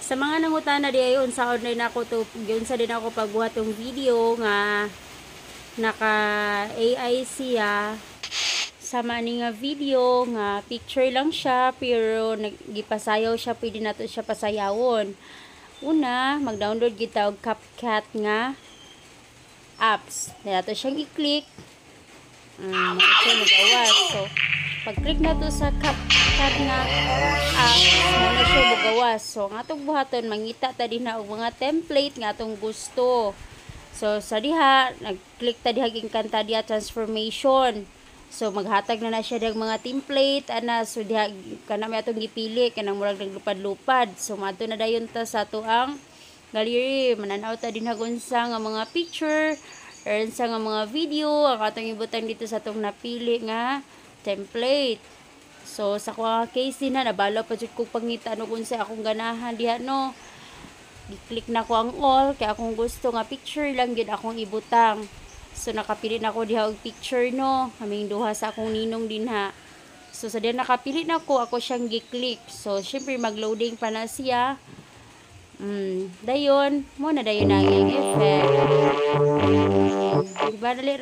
Sa mga nangutana di ayon sa online ako to, yun sa din ako pagbuhat tong video nga naka AI siya sama ni nga video nga picture lang siya pero nagipasayaw siya, pwede nato siya pasayawon. Una, mag-download kita og CapCut nga apps. Nato siyang i-click. Siya mag-awas. So, pag-click na to sa CapCut nga apps, na siya mag-awas. So, nga itong buhaton, mangita ta din na og mga template nga itong gusto. So, sa diha, nag-click ta diha kanta diha transformation. So, maghatag na siya ng mga template, ana, so diha, kanami atong gipili, kanang murag naglupad-lupad. So, mato na dayon ta sa ato ang gallery. Mananaw ta din hagunsa nga mga picture, or sa nga mga video, ang atong ibutang dito sa atong napili nga template. So, sa mga case din na, nabalo pa dyan kong pangita, no, kung sa akong ganahan diha, no. I-click na ko ang all, kaya akong gusto nga picture lang yun akong ibutang. So, nakapili na ako diha og picture, no. Kaming duha sa akong ninong din ha. So, sa diyan nakapili na ako siyang gi-click. So, syempre mag-loading pa na siya. Dayon, mo na dayon ang effect. Diba, dali